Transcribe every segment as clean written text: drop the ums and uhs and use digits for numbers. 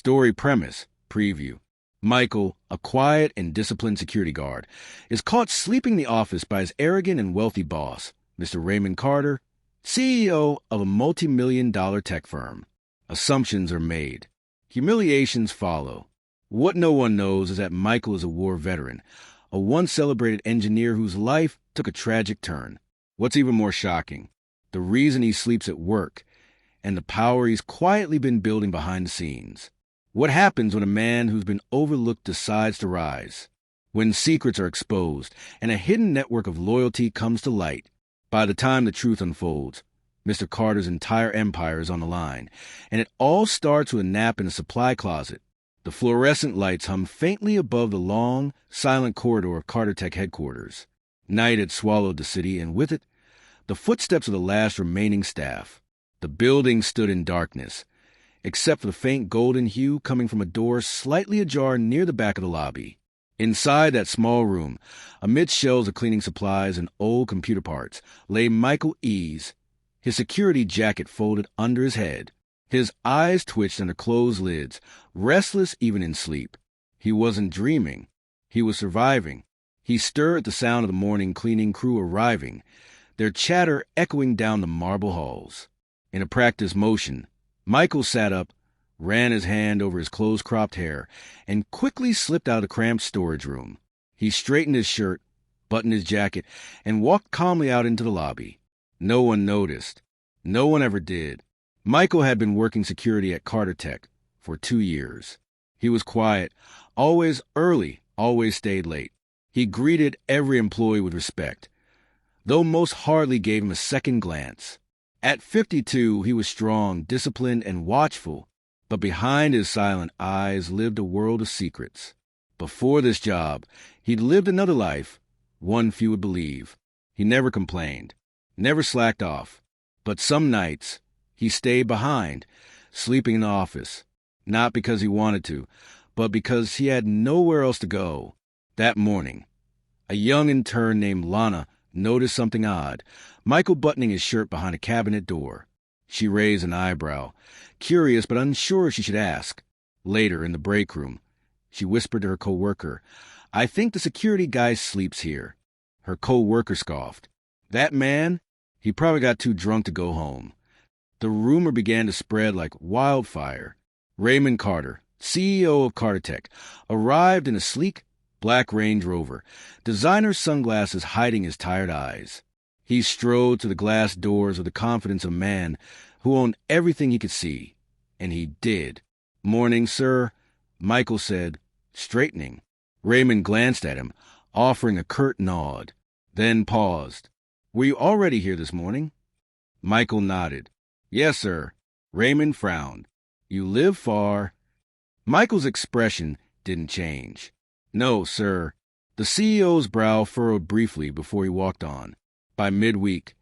Story premise, preview. Michael, a quiet and disciplined security guard, is caught sleeping in the office by his arrogant and wealthy boss, Mr. Raymond Carter, CEO of a multi-million-dollar tech firm. Assumptions are made. Humiliations follow. What no one knows is that Michael is a war veteran, a once-celebrated engineer whose life took a tragic turn. What's even more shocking, the reason he sleeps at work and the power he's quietly been building behind the scenes. What happens when a man who's been overlooked decides to rise? When secrets are exposed and a hidden network of loyalty comes to light. By the time the truth unfolds, Mr. Carter's entire empire is on the line, and it all starts with a nap in a supply closet. The fluorescent lights hum faintly above the long, silent corridor of Carter Tech headquarters. Night had swallowed the city, and with it, the footsteps of the last remaining staff. The building stood in darkness, except for the faint golden hue coming from a door slightly ajar near the back of the lobby. Inside that small room, amidst shelves of cleaning supplies and old computer parts, lay Michael Ease, his security jacket folded under his head. His eyes twitched under closed lids, restless even in sleep. He wasn't dreaming. He was surviving. He stirred at the sound of the morning cleaning crew arriving, their chatter echoing down the marble halls. In a practiced motion, Michael sat up, ran his hand over his close-cropped hair, and quickly slipped out of the cramped storage room. He straightened his shirt, buttoned his jacket, and walked calmly out into the lobby. No one noticed. No one ever did. Michael had been working security at Carter Tech for 2 years. He was quiet, always early, always stayed late. He greeted every employee with respect, though most hardly gave him a second glance. At 52, he was strong, disciplined, and watchful, but behind his silent eyes lived a world of secrets. Before this job, he'd lived another life, one few would believe. He never complained, never slacked off, but some nights he stayed behind, sleeping in the office, not because he wanted to, but because he had nowhere else to go. That morning, a young intern named Lana noticed something odd, Michael buttoning his shirt behind a cabinet door. She raised an eyebrow, curious but unsure if she should ask. Later, in the break room, she whispered to her co-worker, "I think the security guy sleeps here." Her co-worker scoffed. "That man? He probably got too drunk to go home." The rumor began to spread like wildfire. Raymond Carter, CEO of Carter Tech, arrived in a sleek, black Range Rover, designer sunglasses hiding his tired eyes. He strode to the glass doors with the confidence of a man who owned everything he could see. And he did. "Morning, sir," Michael said, straightening. Raymond glanced at him, offering a curt nod, then paused. "Were you already here this morning?" Michael nodded. "Yes, sir." Raymond frowned. "You live far?" Michael's expression didn't change. "No, sir." The CEO's brow furrowed briefly before he walked on. By midweek,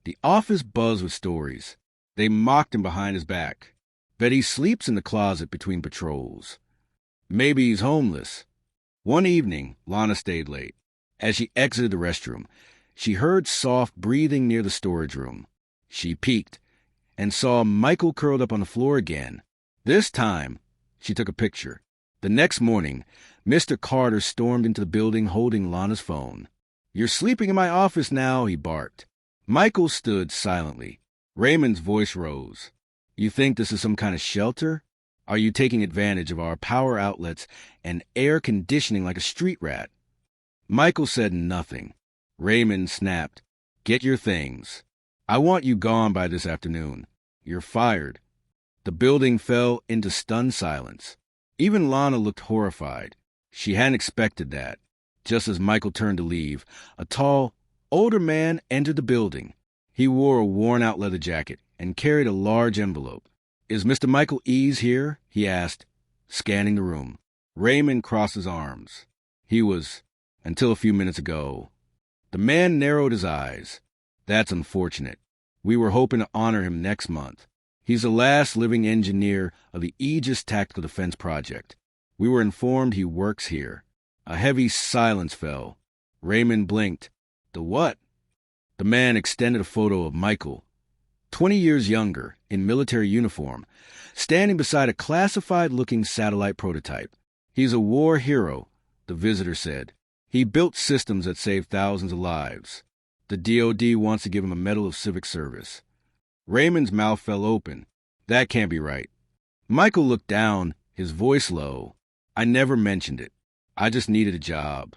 the office buzzed with stories. They mocked him behind his back. Bet he sleeps in the closet between patrols. Maybe he's homeless. One evening, Lana stayed late. As she exited the restroom, she heard soft breathing near the storage room. She peeked and saw Michael curled up on the floor again. This time, she took a picture. The next morning, Mr. Carter stormed into the building holding Lana's phone. "You're sleeping in my office now," he barked. Michael stood silently. Raymond's voice rose. "You think this is some kind of shelter? Are you taking advantage of our power outlets and air conditioning like a street rat?" Michael said nothing. Raymond snapped, "Get your things. I want you gone by this afternoon. You're fired." The building fell into stunned silence. Even Lana looked horrified. She hadn't expected that. Just as Michael turned to leave, a tall, older man entered the building. He wore a worn-out leather jacket and carried a large envelope. "Is Mr. Michael Ease here?" he asked, scanning the room. Raymond crossed his arms. "He was, until a few minutes ago." The man narrowed his eyes. "That's unfortunate. We were hoping to honor him next month. He's the last living engineer of the Aegis Tactical Defense Project. We were informed he works here." A heavy silence fell. Raymond blinked. "The what?" The man extended a photo of Michael. 20 years younger, in military uniform, standing beside a classified-looking satellite prototype. He's a war hero, the visitor said. He built systems that saved thousands of lives. The DoD wants to give him a Medal of Civic Service. Raymond's mouth fell open. That can't be right. Michael looked down, his voice low. I never mentioned it. I just needed a job.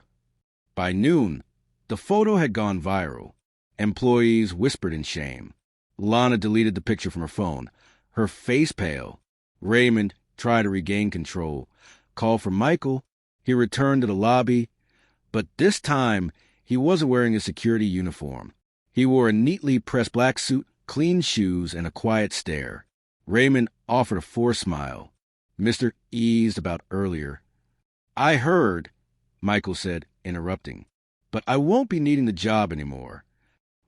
By noon, the photo had gone viral. Employees whispered in shame. Lana deleted the picture from her phone, her face pale. Raymond tried to regain control, called for Michael. He returned to the lobby, but this time he wasn't wearing a security uniform. He wore a neatly pressed black suit, clean shoes, and a quiet stare. Raymond offered a forced smile. Mr. eased about earlier. I heard, Michael said, interrupting, but I won't be needing the job anymore.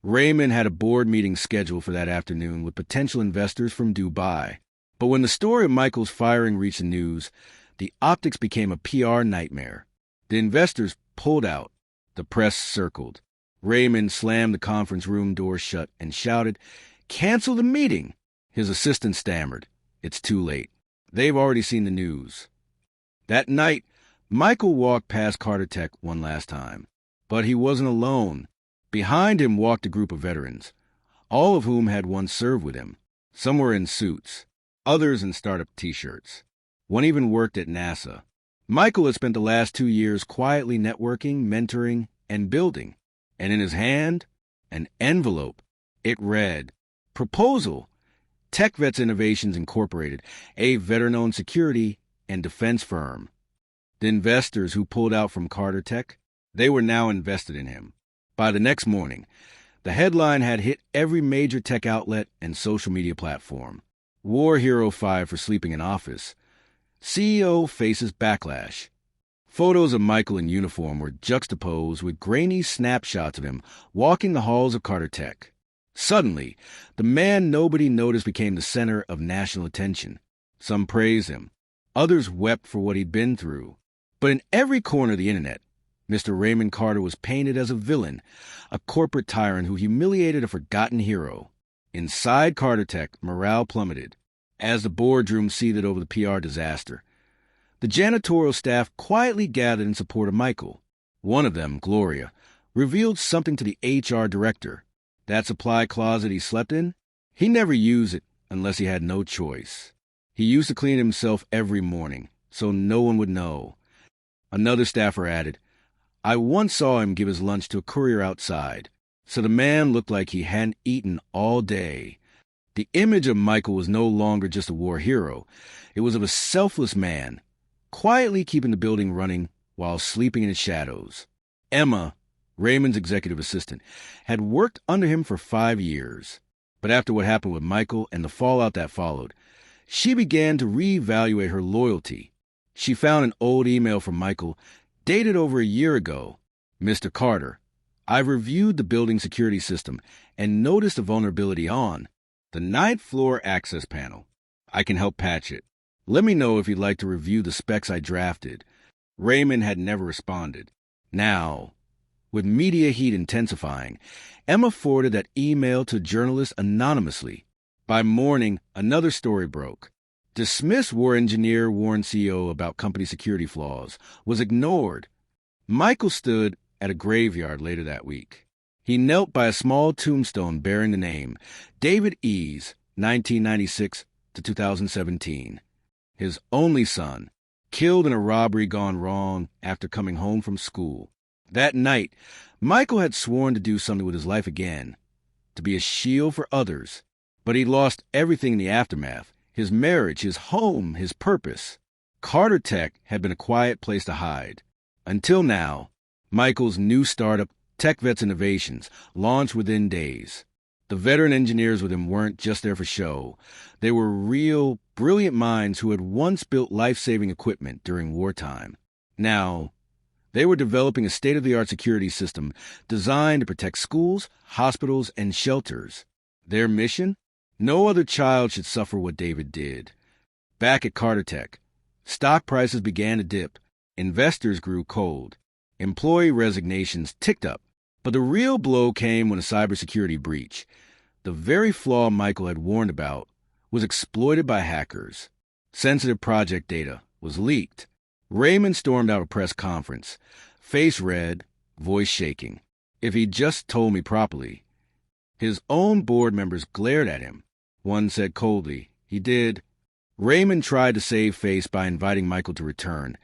Raymond had a board meeting scheduled for that afternoon with potential investors from Dubai. But when the story of Michael's firing reached the news, the optics became a PR nightmare. The investors pulled out. The press circled. Raymond slammed the conference room door shut and shouted, Cancel the meeting! His assistant stammered. It's too late. They've already seen the news. That night, Michael walked past Carter Tech one last time. But he wasn't alone. Behind him walked a group of veterans, all of whom had once served with him. Some were in suits, others in startup T-shirts. One even worked at NASA. Michael had spent the last 2 years quietly networking, mentoring, and building. And in his hand, an envelope. It read, Proposal, Tech Vets Innovations Incorporated, a veteran-owned security and defense firm. The investors who pulled out from Carter Tech, they were now invested in him. By the next morning, the headline had hit every major tech outlet and social media platform. War hero fired for sleeping in office. CEO faces backlash. Photos of Michael in uniform were juxtaposed with grainy snapshots of him walking the halls of Carter Tech. Suddenly, the man nobody noticed became the center of national attention. Some praised him. Others wept for what he'd been through. But in every corner of the internet, Mr. Raymond Carter was painted as a villain, a corporate tyrant who humiliated a forgotten hero. Inside Carter Tech, morale plummeted as the boardroom seethed over the PR disaster. The janitorial staff quietly gathered in support of Michael. One of them, Gloria, revealed something to the HR director. That supply closet he slept in, he never used it unless he had no choice. He used to clean himself every morning, so no one would know. Another staffer added, I once saw him give his lunch to a courier outside, so the man looked like he hadn't eaten all day. The image of Michael was no longer just a war hero. It was of a selfless man, quietly keeping the building running while sleeping in its shadows. Emma, Raymond's executive assistant, had worked under him for 5 years. But after what happened with Michael and the fallout that followed, she began to reevaluate her loyalty. She found an old email from Michael dated over a year ago. Mr. Carter, I've reviewed the building security system and noticed a vulnerability on the 9th floor access panel. I can help patch it. Let me know if you'd like to review the specs I drafted. Raymond had never responded. Now, with media heat intensifying, Emma forwarded that email to journalists anonymously. By morning, another story broke. Dismissed war engineer warned CEO about company security flaws, was ignored. Michael stood at a graveyard later that week. He knelt by a small tombstone bearing the name David Ease, 1996 to 2017. His only son, killed in a robbery gone wrong after coming home from school. That night, Michael had sworn to do something with his life again, to be a shield for others. But he lost everything in the aftermath. His marriage, his home, his purpose. Carter Tech had been a quiet place to hide. Until now, Michael's new startup, Tech Vets Innovations, launched within days. The veteran engineers with him weren't just there for show. They were real, brilliant minds who had once built life-saving equipment during wartime. Now, they were developing a state-of-the-art security system designed to protect schools, hospitals, and shelters. Their mission? No other child should suffer what David did. Back at Carter Tech, stock prices began to dip. Investors grew cold. Employee resignations ticked up. But the real blow came when a cybersecurity breach. The very flaw Michael had warned about was exploited by hackers. Sensitive project data was leaked. Raymond stormed out of a press conference, face red, voice shaking. If he'd just told me properly. His own board members glared at him. One said coldly, he did. Raymond tried to save face by inviting Michael to return,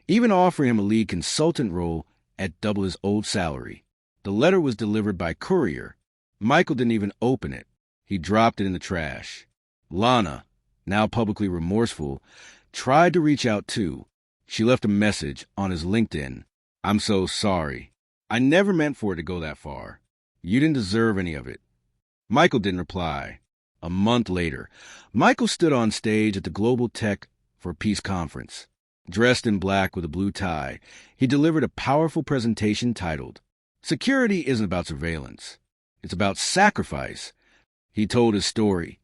even offering him a lead consultant role at double his old salary. The letter was delivered by courier. Michael didn't even open it. He dropped it in the trash. Lana, now publicly remorseful, tried to reach out too. She left a message on his LinkedIn. I'm so sorry. I never meant for it to go that far. You didn't deserve any of it. Michael didn't reply. A month later, Michael stood on stage at the Global Tech for Peace Conference. Dressed in black with a blue tie, he delivered a powerful presentation titled, Security Isn't About Surveillance. It's about sacrifice. He told his story,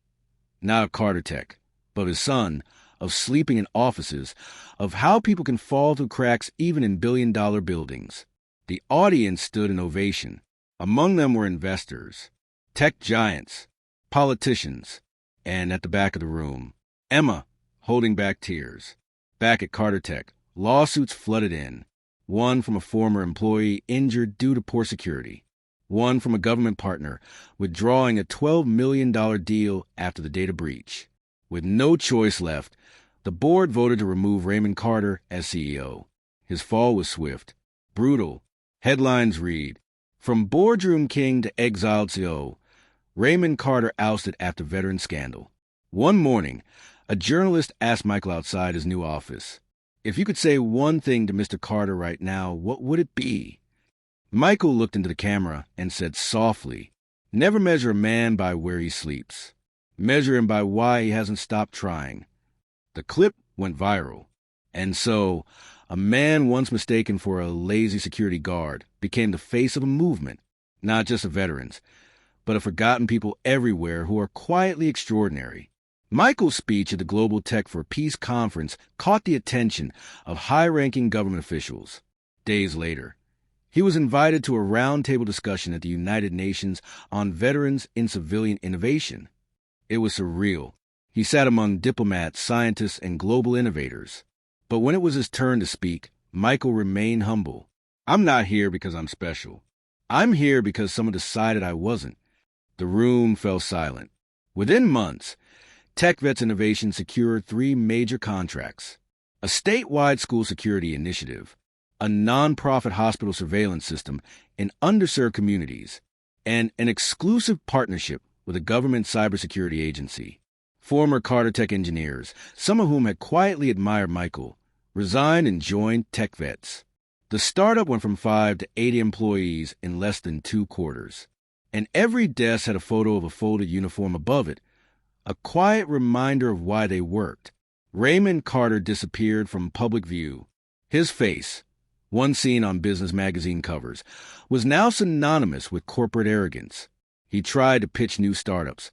not of Carter Tech, but of his son, of sleeping in offices, of how people can fall through cracks even in billion-dollar buildings. The audience stood in ovation. Among them were investors, tech giants, politicians, and at the back of the room, Emma, holding back tears. Back at Carter Tech, lawsuits flooded in. One from a former employee injured due to poor security. One from a government partner withdrawing a $12 million deal after the data breach. With no choice left, the board voted to remove Raymond Carter as CEO. His fall was swift, brutal. Headlines read, From boardroom king to exiled CEO, Raymond Carter ousted after veteran scandal. One morning, a journalist asked Michael outside his new office, if you could say one thing to Mr. Carter right now, what would it be? Michael looked into the camera and said softly, never measure a man by where he sleeps. Measure him by why he hasn't stopped trying. The clip went viral. And so, a man once mistaken for a lazy security guard became the face of a movement, not just of veterans, but of forgotten people everywhere who are quietly extraordinary. Michael's speech at the Global Tech for Peace conference caught the attention of high-ranking government officials. Days later, he was invited to a roundtable discussion at the United Nations on veterans in civilian innovation. It was surreal. He sat among diplomats, scientists, and global innovators. But when it was his turn to speak, Michael remained humble. I'm not here because I'm special. I'm here because someone decided I wasn't. The room fell silent. Within months, TechVets Innovation secured 3 major contracts: a statewide school security initiative, a nonprofit hospital surveillance system in underserved communities, and an exclusive partnership with a government cybersecurity agency. Former Carter Tech engineers, some of whom had quietly admired Michael, resigned and joined TechVets. The startup went from 5 to 80 employees in less than 2 quarters, and every desk had a photo of a folded uniform above it, a quiet reminder of why they worked. Raymond Carter disappeared from public view. His face, once seen on business magazine covers, was now synonymous with corporate arrogance. He tried to pitch new startups,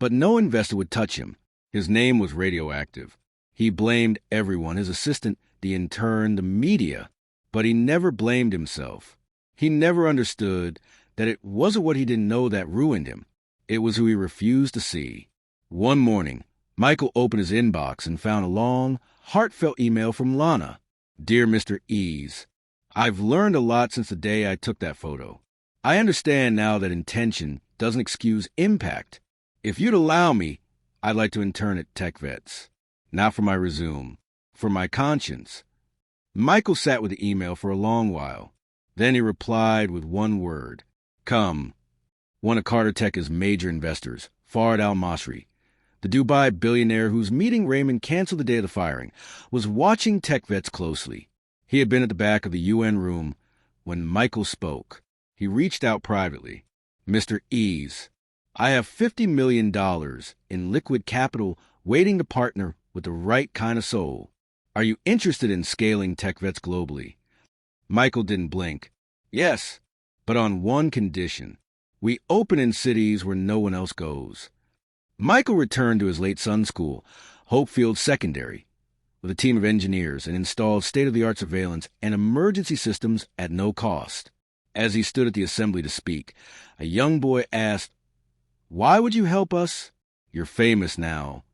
but no investor would touch him. His name was radioactive. He blamed everyone, his assistant, the intern, the media, but he never blamed himself. He never understood that it wasn't what he didn't know that ruined him. It was who he refused to see. One morning, Michael opened his inbox and found a long, heartfelt email from Lana. Dear Mr. Ease, I've learned a lot since the day I took that photo. I understand now that intention doesn't excuse impact. If you'd allow me, I'd like to intern at TechVets. Not for my resume, for my conscience. Michael sat with the email for a long while. Then he replied with one word. Come. One of Carter Tech's major investors, Fard Al-Masri, the Dubai billionaire whose meeting Raymond canceled the day of the firing, was watching TechVets closely. He had been at the back of the UN room when Michael spoke. He reached out privately. Mr. Ease, I have $50 million in liquid capital waiting to partner with the right kind of soul. Are you interested in scaling TechVets globally? Michael didn't blink. Yes, but on one condition. We open in cities where no one else goes. Michael returned to his late son's school, Hopefield Secondary, with a team of engineers and installed state-of-the-art surveillance and emergency systems at no cost. As he stood at the assembly to speak, a young boy asked, Why would you help us? You're famous now.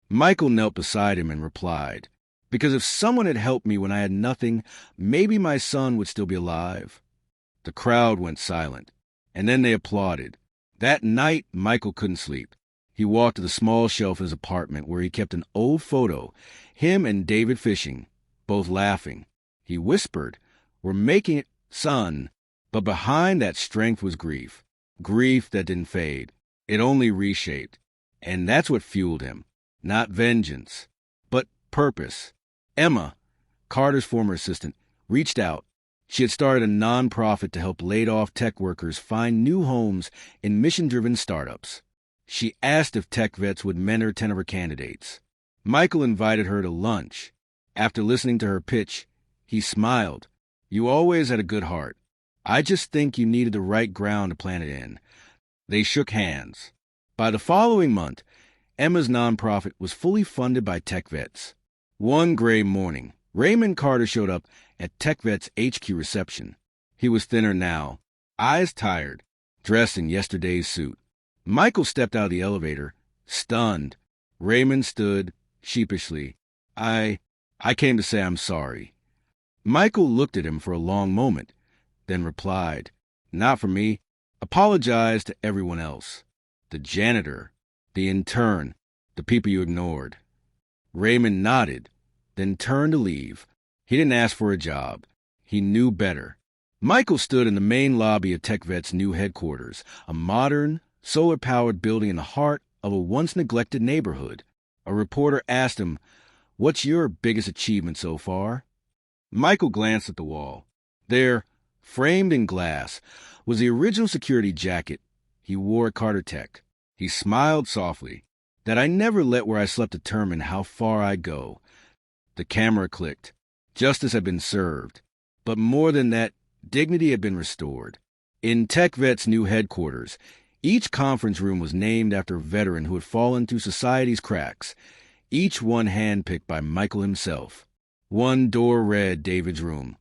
Michael knelt beside him and replied, because if someone had helped me when I had nothing, maybe my son would still be alive. The crowd went silent, and then they applauded. That night, Michael couldn't sleep. He walked to the small shelf of his apartment where he kept an old photo, him and David fishing, both laughing. He whispered, "We're making it, son." But behind that strength was grief. Grief that didn't fade. It only reshaped. And that's what fueled him. Not vengeance, but purpose. Emma, Carter's former assistant, reached out. She had started a nonprofit to help laid-off tech workers find new homes in mission-driven startups. She asked if tech vets would mentor 10 of her candidates. Michael invited her to lunch. After listening to her pitch, he smiled. "You always had a good heart. I just think you needed the right ground to plant it in." They shook hands. By the following month, Emma's nonprofit was fully funded by tech vets. One gray morning, Raymond Carter showed up at tech vets' HQ reception. He was thinner now, eyes tired, dressed in yesterday's suit. Michael stepped out of the elevator, stunned. Raymond stood, sheepishly. I came to say I'm sorry." Michael looked at him for a long moment, then replied, "Not for me. Apologize to everyone else. The janitor, the intern, the people you ignored." Raymond nodded, then turned to leave. He didn't ask for a job. He knew better. Michael stood in the main lobby of TechVet's new headquarters, a modern, solar-powered building in the heart of a once-neglected neighborhood. A reporter asked him, "What's your biggest achievement so far?" Michael glanced at the wall. There, framed in glass, was the original security jacket he wore at Carter Tech. He smiled softly. "That I never let where I slept determine how far I'd go." The camera clicked. Justice had been served. But more than that, dignity had been restored. In TechVet's new headquarters, each conference room was named after a veteran who had fallen through society's cracks, each one handpicked by Michael himself. One door read David's room,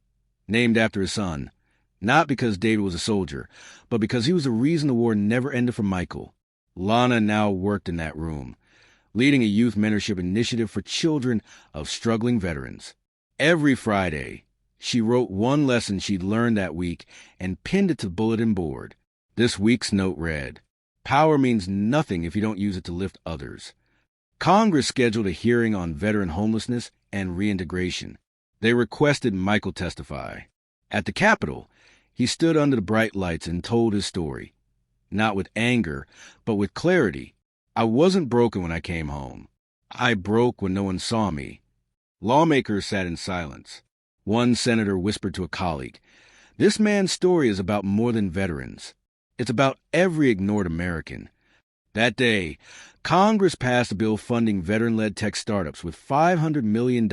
named after his son, not because David was a soldier, but because he was the reason the war never ended for Michael. Lana now worked in that room, leading a youth mentorship initiative for children of struggling veterans. Every Friday, she wrote one lesson she'd learned that week and pinned it to the bulletin board. This week's note read, "Power means nothing if you don't use it to lift others." Congress scheduled a hearing on veteran homelessness and reintegration. They requested Michael testify. At the Capitol, he stood under the bright lights and told his story. Not with anger, but with clarity. "I wasn't broken when I came home. I broke when no one saw me." Lawmakers sat in silence. One senator whispered to a colleague, "This man's story is about more than veterans. It's about every ignored American." That day, Congress passed a bill funding veteran-led tech startups with $500 million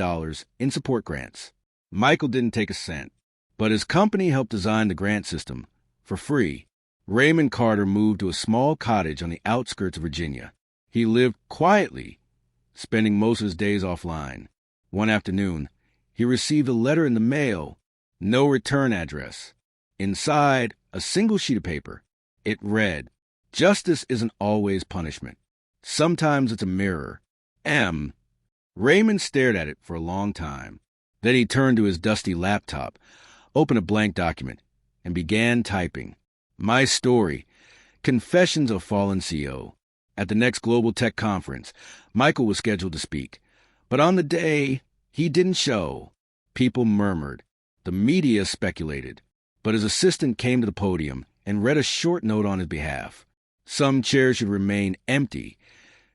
in support grants. Michael didn't take a cent, but his company helped design the grant system for free. Raymond Carter moved to a small cottage on the outskirts of Virginia. He lived quietly, spending most of his days offline. One afternoon, he received a letter in the mail, no return address. Inside, a single sheet of paper. It read, "Justice isn't always punishment. Sometimes it's a mirror. M." Raymond stared at it for a long time. Then he turned to his dusty laptop, opened a blank document, and began typing. "My story. Confessions of Fallen CEO." At the next Global Tech Conference, Michael was scheduled to speak. But on the day, he didn't show. People murmured. The media speculated. But his assistant came to the podium and read a short note on his behalf. Some chairs should remain empty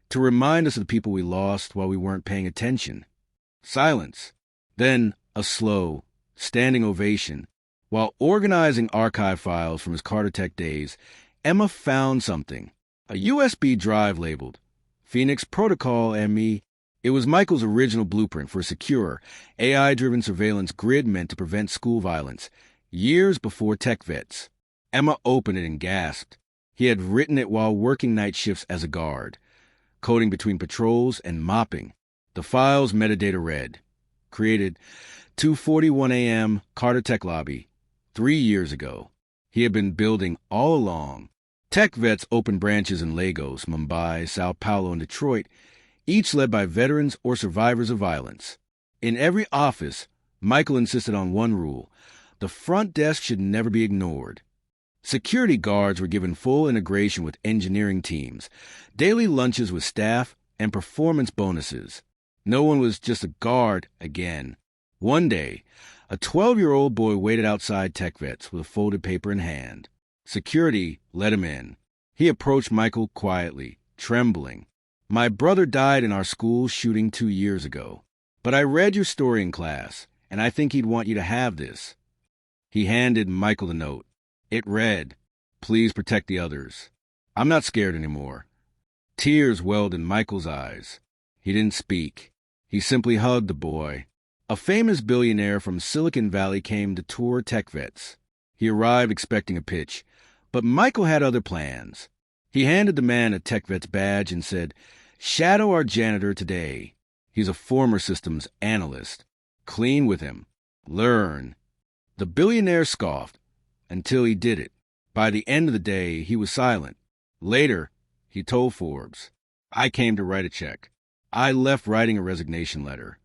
to remind us of the people we lost while we weren't paying attention. Silence. Then a slow, standing ovation. While organizing archive files from his Carter Tech days, Emma found something. A USB drive labeled Phoenix Protocol ME. It was Michael's original blueprint for a secure, AI-driven surveillance grid meant to prevent school violence, years before tech vets. Emma opened it and gasped. He had written it while working night shifts as a guard, coding between patrols and mopping. The file's metadata read, created 2:41 a.m. Carter Tech Lobby, 3 years ago. He had been building all along. Tech vets opened branches in Lagos, Mumbai, Sao Paulo, and Detroit, each led by veterans or survivors of violence. In every office, Michael insisted on one rule: the front desk should never be ignored. Security guards were given full integration with engineering teams, daily lunches with staff, and performance bonuses. No one was just a guard again. One day, a 12-year-old boy waited outside Tech Vets with a folded paper in hand. Security let him in. He approached Michael quietly, trembling. "My brother died in our school shooting 2 years ago. But I read your story in class, and I think he'd want you to have this." He handed Michael the note. It read, "Please protect the others. I'm not scared anymore." Tears welled in Michael's eyes. He didn't speak. He simply hugged the boy. A famous billionaire from Silicon Valley came to tour Tech Vets. He arrived expecting a pitch, but Michael had other plans. He handed the man a Tech Vets badge and said, "Shadow our janitor today. He's a former systems analyst. Clean with him. Learn." The billionaire scoffed until he did it. By the end of the day, he was silent. Later, he told Forbes, "I came to write a check. I left writing a resignation letter."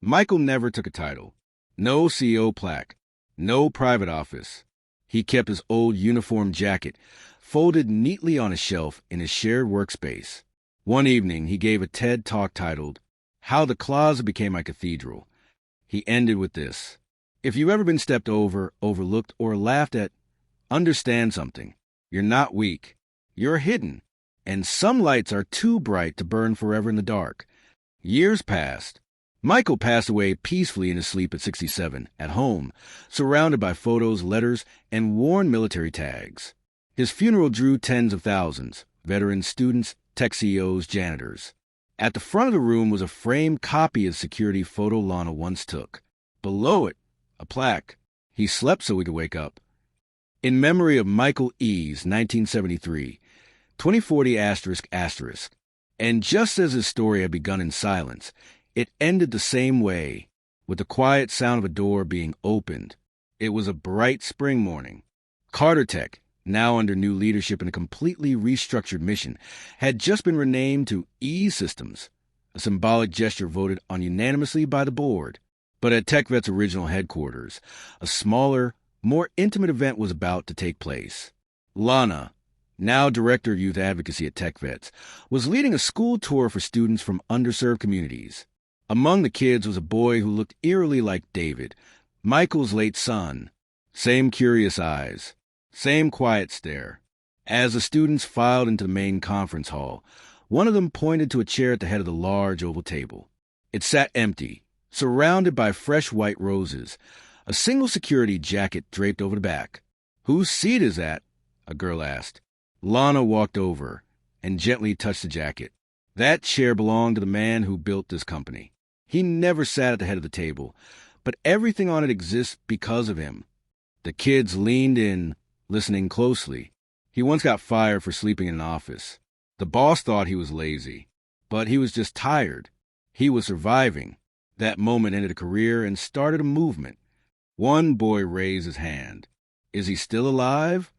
Michael never took a title. No CEO plaque. No private office. He kept his old uniform jacket folded neatly on a shelf in his shared workspace. One evening, he gave a TED Talk titled, "How the Closet Became My Cathedral." He ended with this: "If you've ever been stepped over, overlooked, or laughed at, understand something. You're not weak. You're hidden. And some lights are too bright to burn forever in the dark." Years passed. Michael passed away peacefully in his sleep at 67, at home, surrounded by photos, letters, and worn military tags. His funeral drew tens of thousands: veterans, students, tech CEOs, janitors. At the front of the room was a framed copy of the security photo Lana once took. Below it, a plaque: "He slept so we could wake up." In memory of Michael E's 1973, 2040***. And just as his story had begun in silence, it ended the same way, with the quiet sound of a door being opened. It was a bright spring morning. Carter Tech, now under new leadership and a completely restructured mission, had just been renamed to E Systems, a symbolic gesture voted on unanimously by the board. But at TechVet's original headquarters, a smaller, more intimate event was about to take place. Lana, now Director of Youth Advocacy at TechVets, was leading a school tour for students from underserved communities. Among the kids was a boy who looked eerily like David, Michael's late son. Same curious eyes, same quiet stare. As the students filed into the main conference hall, one of them pointed to a chair at the head of the large oval table. It sat empty, surrounded by fresh white roses, a single security jacket draped over the back. "Whose seat is that?" a girl asked. Lana walked over and gently touched the jacket. That chair belonged to the man who built this company. He never sat at the head of the table, but everything on it exists because of him. The kids leaned in, listening closely. He once got fired for sleeping in an office. The boss thought he was lazy, but he was just tired. He was surviving. That moment ended a career and started a movement. One boy raised his hand. "Is he still alive?"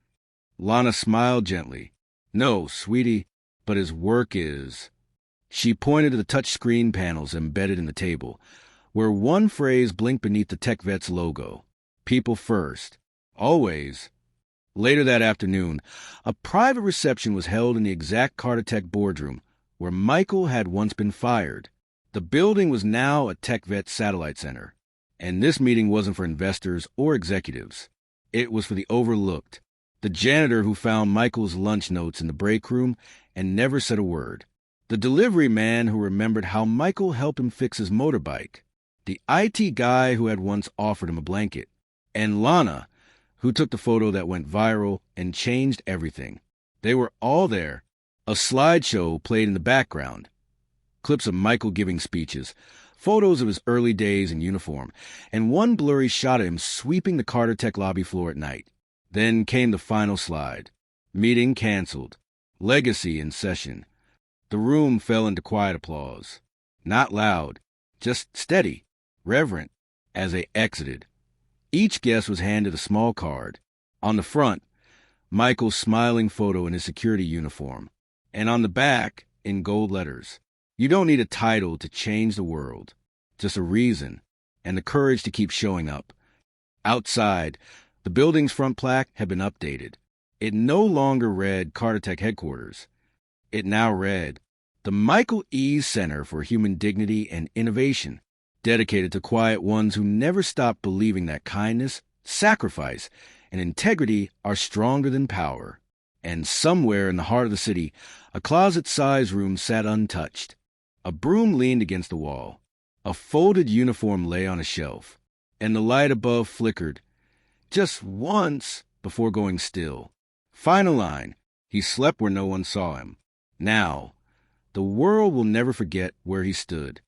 Lana smiled gently. "No, sweetie, but his work is." She pointed to the touch-screen panels embedded in the table, where one phrase blinked beneath the TechVets logo: "People first. Always." Later that afternoon, a private reception was held in the exact Carter Tech boardroom where Michael had once been fired. The building was now a TechVet satellite center, and this meeting wasn't for investors or executives. It was for the overlooked, the janitor who found Michael's lunch notes in the break room and never said a word, the delivery man who remembered how Michael helped him fix his motorbike, the IT guy who had once offered him a blanket, and Lana, who took the photo that went viral and changed everything. They were all there. A slideshow played in the background. Clips of Michael giving speeches, photos of his early days in uniform, and one blurry shot of him sweeping the Carter Tech lobby floor at night. Then came the final slide. Meeting canceled. Legacy in session. The room fell into quiet applause. Not loud, just steady, reverent, as they exited. Each guest was handed a small card. On the front, Michael's smiling photo in his security uniform, and on the back, in gold letters, "You don't need a title to change the world, just a reason and the courage to keep showing up." Outside, the building's front plaque had been updated. It no longer read Carter Tech Headquarters. It now read, "The Michael E. Center for Human Dignity and Innovation, dedicated to quiet ones who never stop believing that kindness, sacrifice, and integrity are stronger than power." And somewhere in the heart of the city, a closet-sized room sat untouched. A broom leaned against the wall. A folded uniform lay on a shelf, and the light above flickered just once before going still. Final line, he slept where no one saw him. Now, the world will never forget where he stood.